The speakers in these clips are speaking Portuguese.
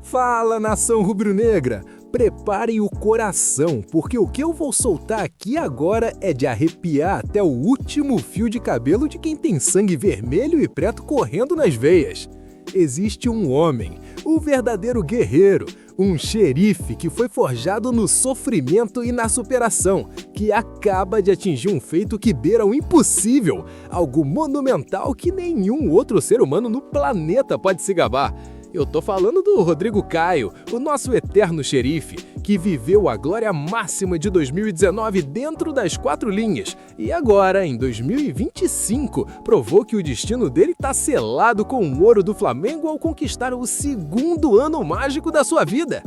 Fala, nação rubro-negra! Preparem o coração, porque o que eu vou soltar aqui agora é de arrepiar até o último fio de cabelo de quem tem sangue vermelho e preto correndo nas veias. Existe um homem, o verdadeiro guerreiro, um xerife que foi forjado no sofrimento e na superação, que acaba de atingir um feito que beira o impossível, algo monumental que nenhum outro ser humano no planeta pode se gabar. Eu tô falando do Rodrigo Caio, o nosso eterno xerife, que viveu a glória máxima de 2019 dentro das 4 linhas e agora, em 2025, provou que o destino dele tá selado com o ouro do Flamengo ao conquistar o 2º ano mágico da sua vida.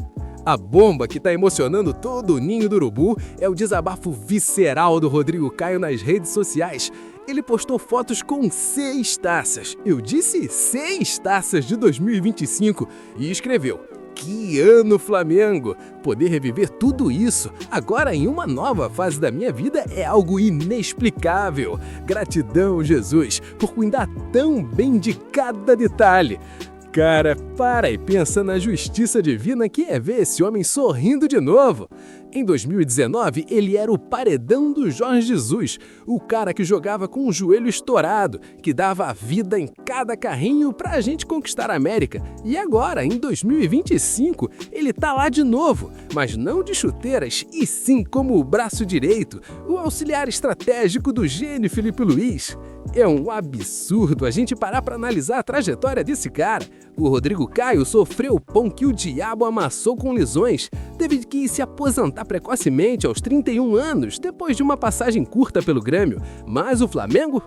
A bomba que tá emocionando todo o ninho do urubu é o desabafo visceral do Rodrigo Caio nas redes sociais. Ele postou fotos com 6 taças, eu disse 6 taças de 2025, e escreveu: "Que ano, Flamengo! Poder reviver tudo isso, agora em uma nova fase da minha vida, é algo inexplicável. Gratidão, Jesus, por cuidar tão bem de cada detalhe." Cara, para e pensa na justiça divina que é ver esse homem sorrindo de novo. Em 2019, ele era o paredão do Jorge Jesus, o cara que jogava com o joelho estourado, que dava a vida em cada carrinho pra gente conquistar a América. E agora, em 2025, ele tá lá de novo, mas não de chuteiras, e sim como o braço direito, o auxiliar estratégico do gênio Filipe Luís. É um absurdo a gente parar para analisar a trajetória desse cara. O Rodrigo Caio sofreu o pão que o diabo amassou com lesões. Teve que se aposentar precocemente aos 31 anos, depois de uma passagem curta pelo Grêmio. Mas o Flamengo?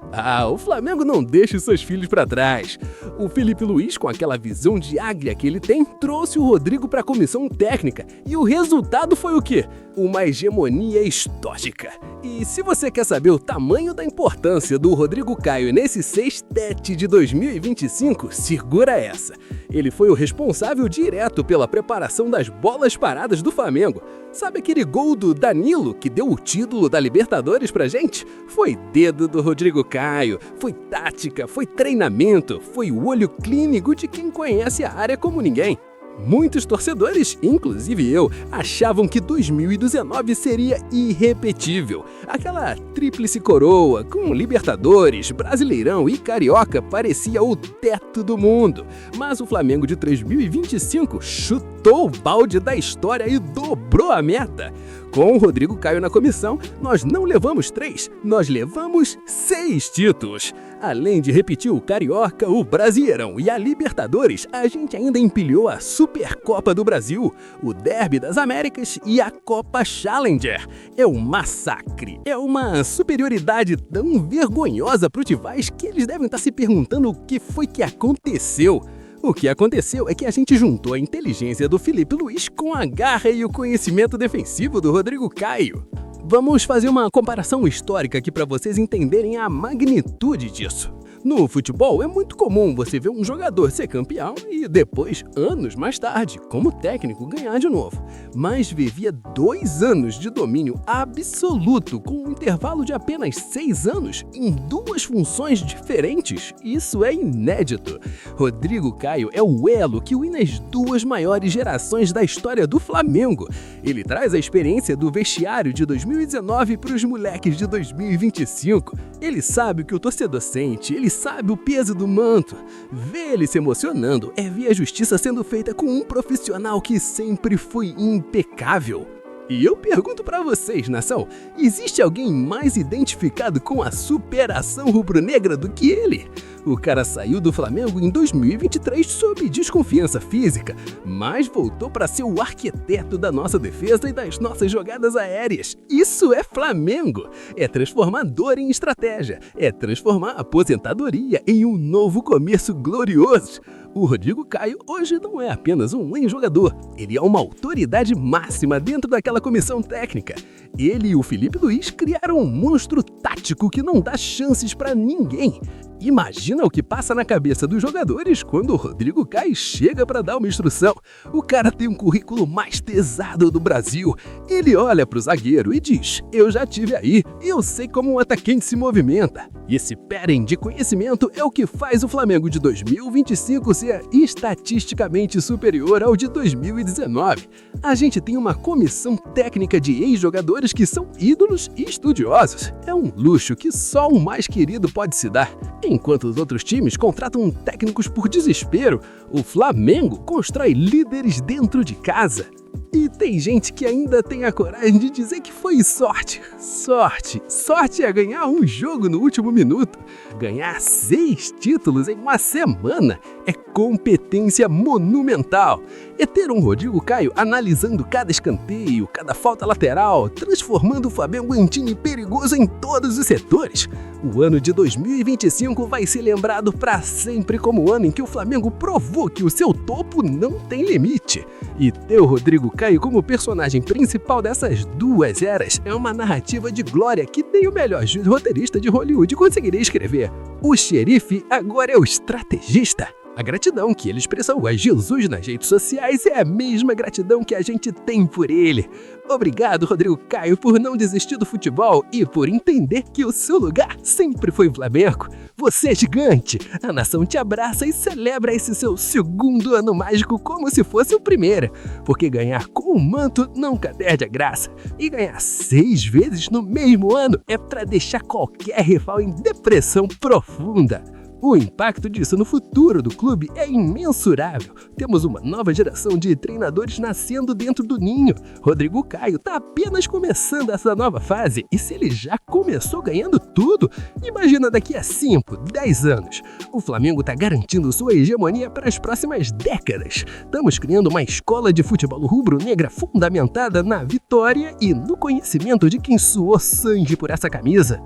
O Flamengo não deixa os seus filhos para trás. O Filipe Luís, com aquela visão de águia que ele tem, trouxe o Rodrigo para a comissão técnica. E o resultado foi o quê? Uma hegemonia histórica. E se você quer saber o tamanho da importância do Rodrigo Caio nesse sextete de 2025, segura essa. Ele foi o responsável direto pela preparação das bolas paradas do Flamengo. Sabe aquele gol do Danilo que deu o título da Libertadores pra gente? Foi dedo do Rodrigo Caio, foi tática, foi treinamento, foi o olho clínico de quem conhece a área como ninguém. Muitos torcedores, inclusive eu, achavam que 2019 seria irrepetível. Aquela tríplice coroa com Libertadores, Brasileirão e Carioca parecia o teto do mundo. Mas o Flamengo de 2025 chutou o balde da história e dobrou a meta. Com o Rodrigo Caio na comissão, nós não levamos 3, nós levamos 6 títulos. Além de repetir o Carioca, o Brasileirão e a Libertadores, a gente ainda empilhou a Supercopa do Brasil, o Derby das Américas e a Copa Challenger. É um massacre, é uma superioridade tão vergonhosa para os rivais que eles devem estar se perguntando o que foi que aconteceu. O que aconteceu é que a gente juntou a inteligência do Filipe Luís com a garra e o conhecimento defensivo do Rodrigo Caio. Vamos fazer uma comparação histórica aqui para vocês entenderem a magnitude disso. No futebol, é muito comum você ver um jogador ser campeão e depois, anos mais tarde, como técnico, ganhar de novo. Mas vivia 2 anos de domínio absoluto, com um intervalo de apenas 6 anos, em 2 funções diferentes. Isso é inédito. Rodrigo Caio é o elo que une as 2 maiores gerações da história do Flamengo. Ele traz a experiência do vestiário de 2019 para os moleques de 2025. Ele sabe o que o torcedor sente, ele sabe o peso do manto. Ver ele se emocionando é ver a justiça sendo feita com um profissional que sempre foi impecável. E eu pergunto pra vocês, nação, existe alguém mais identificado com a superação rubro-negra do que ele? O cara saiu do Flamengo em 2023 sob desconfiança física, mas voltou para ser o arquiteto da nossa defesa e das nossas jogadas aéreas. Isso é Flamengo! É transformador em estratégia, é transformar a aposentadoria em um novo começo glorioso. O Rodrigo Caio hoje não é apenas um ex-jogador, ele é uma autoridade máxima dentro daquela comissão técnica. Ele e o Filipe Luís criaram um monstro tático que não dá chances para ninguém. Imagina o que passa na cabeça dos jogadores quando o Rodrigo Caio chega para dar uma instrução. O cara tem um currículo mais pesado do Brasil. Ele olha para o zagueiro e diz: "Eu já tive aí, eu sei como um atacante se movimenta." E esse pairing de conhecimento é o que faz o Flamengo de 2025 ser estatisticamente superior ao de 2019. A gente tem uma comissão técnica de ex-jogadores que são ídolos e estudiosos. É um luxo que só o mais querido pode se dar. Enquanto os outros times contratam técnicos por desespero, o Flamengo constrói líderes dentro de casa. E tem gente que ainda tem a coragem de dizer que foi sorte. Sorte é ganhar um jogo no último minuto. Ganhar 6 títulos em uma semana é competência monumental. É ter um Rodrigo Caio analisando cada escanteio, cada falta lateral, transformando o Flamengo em um time perigoso em todos os setores. O ano de 2025 vai ser lembrado para sempre como o ano em que o Flamengo provou que o seu topo não tem limite. E ter o Rodrigo Caio como personagem principal dessas duas eras é uma narrativa de glória que nem o melhor roteirista de Hollywood conseguiria escrever. O xerife agora é o estrategista. A gratidão que ele expressou a Jesus nas redes sociais é a mesma gratidão que a gente tem por ele. Obrigado, Rodrigo Caio, por não desistir do futebol e por entender que o seu lugar sempre foi o Flamengo. Você é gigante, a nação te abraça e celebra esse seu segundo ano mágico como se fosse o primeiro. Porque ganhar com o manto nunca perde a graça. E ganhar 6 vezes no mesmo ano é para deixar qualquer rival em depressão profunda. O impacto disso no futuro do clube é imensurável. Temos uma nova geração de treinadores nascendo dentro do ninho. Rodrigo Caio está apenas começando essa nova fase. E se ele já começou ganhando tudo, imagina daqui a 5, 10 anos. O Flamengo está garantindo sua hegemonia para as próximas décadas. Estamos criando uma escola de futebol rubro-negra fundamentada na vitória e no conhecimento de quem suou sangue por essa camisa.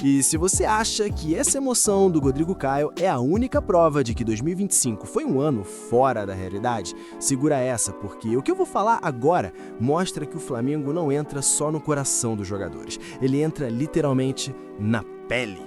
E se você acha que essa emoção do Rodrigo Caio é a única prova de que 2025 foi um ano fora da realidade, segura essa, porque o que eu vou falar agora mostra que o Flamengo não entra só no coração dos jogadores, ele entra literalmente na pele.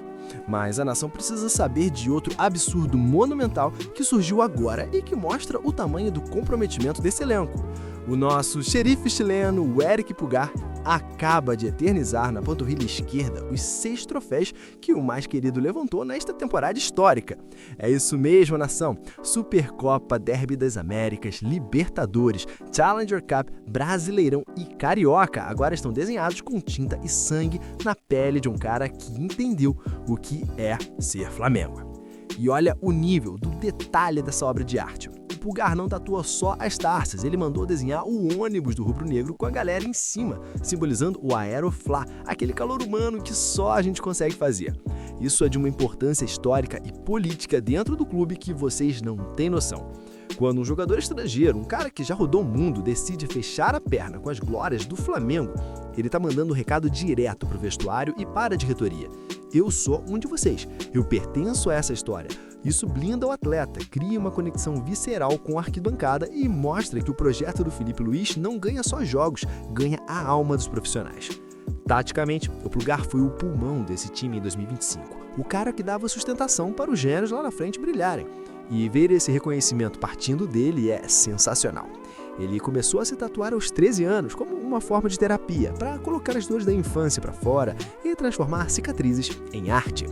Mas a nação precisa saber de outro absurdo monumental que surgiu agora e que mostra o tamanho do comprometimento desse elenco. O nosso xerife chileno, o Eric Pulgar, acaba de eternizar na panturrilha esquerda os 6 troféus que o mais querido levantou nesta temporada histórica. É isso mesmo, nação! Supercopa, Derby das Américas, Libertadores, Challenger Cup, Brasileirão e Carioca agora estão desenhados com tinta e sangue na pele de um cara que entendeu o que é ser Flamengo. E olha o nível do detalhe dessa obra de arte. O Pulgar não tatua só as taças, ele mandou desenhar o ônibus do rubro-negro com a galera em cima, simbolizando o Aeroflá, aquele calor humano que só a gente consegue fazer. Isso é de uma importância histórica e política dentro do clube que vocês não têm noção. Quando um jogador estrangeiro, um cara que já rodou o mundo, decide fechar a perna com as glórias do Flamengo, ele tá mandando um recado direto pro vestuário e para a diretoria. Eu sou um de vocês, eu pertenço a essa história. Isso blinda o atleta, cria uma conexão visceral com a arquibancada e mostra que o projeto do Felipe Luiz não ganha só jogos, ganha a alma dos profissionais. Taticamente, o Pulgar foi o pulmão desse time em 2025, o cara que dava sustentação para os gênios lá na frente brilharem. E ver esse reconhecimento partindo dele é sensacional. Ele começou a se tatuar aos 13 anos como uma forma de terapia, para colocar as dores da infância para fora e transformar cicatrizes em arte.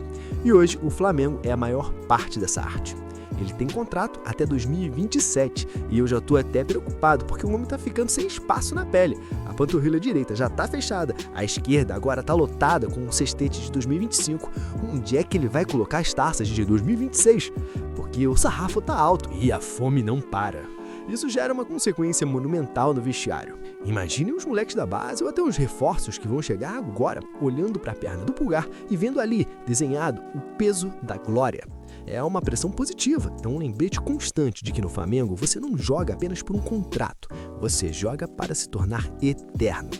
E hoje o Flamengo é a maior parte dessa arte. Ele tem contrato até 2027 e eu já tô até preocupado porque o homem tá ficando sem espaço na pele. A panturrilha direita já tá fechada, a esquerda agora tá lotada com o cestete de 2025. Onde é que ele vai colocar as taças de 2026? Porque o sarrafo tá alto e a fome não para. Isso gera uma consequência monumental no vestiário. Imagine os moleques da base ou até os reforços que vão chegar agora, olhando para a perna do Pulgar e vendo ali, desenhado, o peso da glória. É uma pressão positiva, é um lembrete constante de que no Flamengo você não joga apenas por um contrato, você joga para se tornar eterno.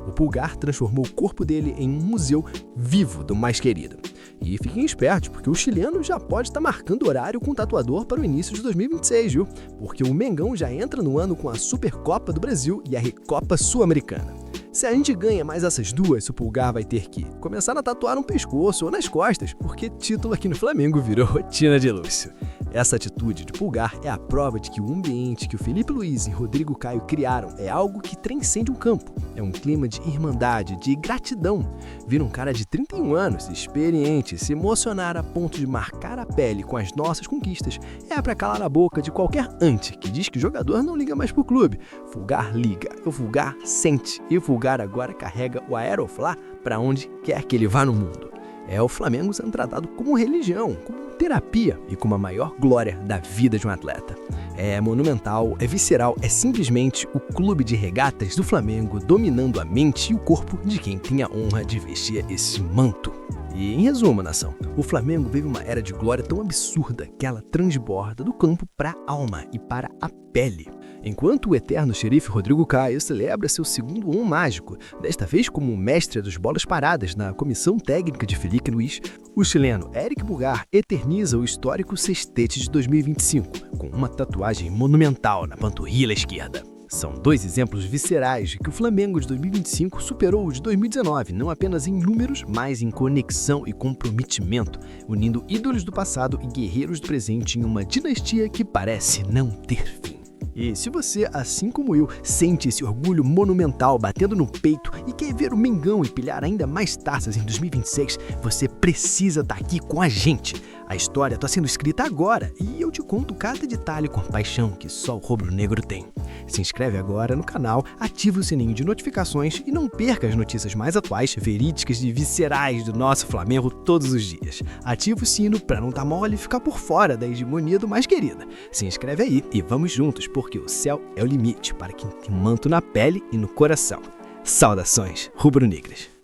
O Pulgar transformou o corpo dele em um museu vivo do mais querido. E fiquem espertos, porque o chileno já pode estar marcando horário com o tatuador para o início de 2026, viu? Porque o Mengão já entra no ano com a Supercopa do Brasil e a Recopa Sul-Americana. Se a gente ganha mais essas duas, o Pulgar vai ter que começar a tatuar no pescoço ou nas costas, porque título aqui no Flamengo virou rotina de luxo. Essa atitude de Pulgar é a prova de que o ambiente que o Felipe Luiz e Rodrigo Caio criaram é algo que transcende um campo. É um clima de irmandade, de gratidão. Vir um cara de 31 anos, experiente, se emocionar a ponto de marcar a pele com as nossas conquistas é pra calar a boca de qualquer ante que diz que o jogador não liga mais pro clube. Pulgar liga, o Pulgar sente e o Pulgar agora carrega o Aeroflá pra onde quer que ele vá no mundo. É o Flamengo sendo tratado como religião, como terapia e como a maior glória da vida de um atleta. É monumental, é visceral, é simplesmente o clube de regatas do Flamengo dominando a mente e o corpo de quem tem a honra de vestir esse manto. E, em resumo, nação, o Flamengo vive uma era de glória tão absurda que ela transborda do campo para a alma e para a pele. Enquanto o eterno xerife Rodrigo Caio celebra seu segundo mágico, desta vez como mestre das bolas paradas na comissão técnica de Felipe Luiz, o chileno Eric Pulgar eterniza o histórico sextete de 2025, com uma tatuagem monumental na panturrilha esquerda. São dois exemplos viscerais de que o Flamengo de 2025 superou o de 2019, não apenas em números, mas em conexão e comprometimento, unindo ídolos do passado e guerreiros do presente em uma dinastia que parece não ter fim. E se você, assim como eu, sente esse orgulho monumental batendo no peito e quer ver o Mengão empilhar ainda mais taças em 2026, você precisa estar aqui com a gente. A história está sendo escrita agora e eu te conto cada detalhe com paixão que só o rubro-negro tem. Se inscreve agora no canal, ativa o sininho de notificações e não perca as notícias mais atuais, verídicas e viscerais do nosso Flamengo todos os dias. Ativa o sino para não estar mole e ficar por fora da hegemonia do mais querida. Se inscreve aí e vamos juntos, porque o céu é o limite para quem tem manto na pele e no coração. Saudações rubro-negras!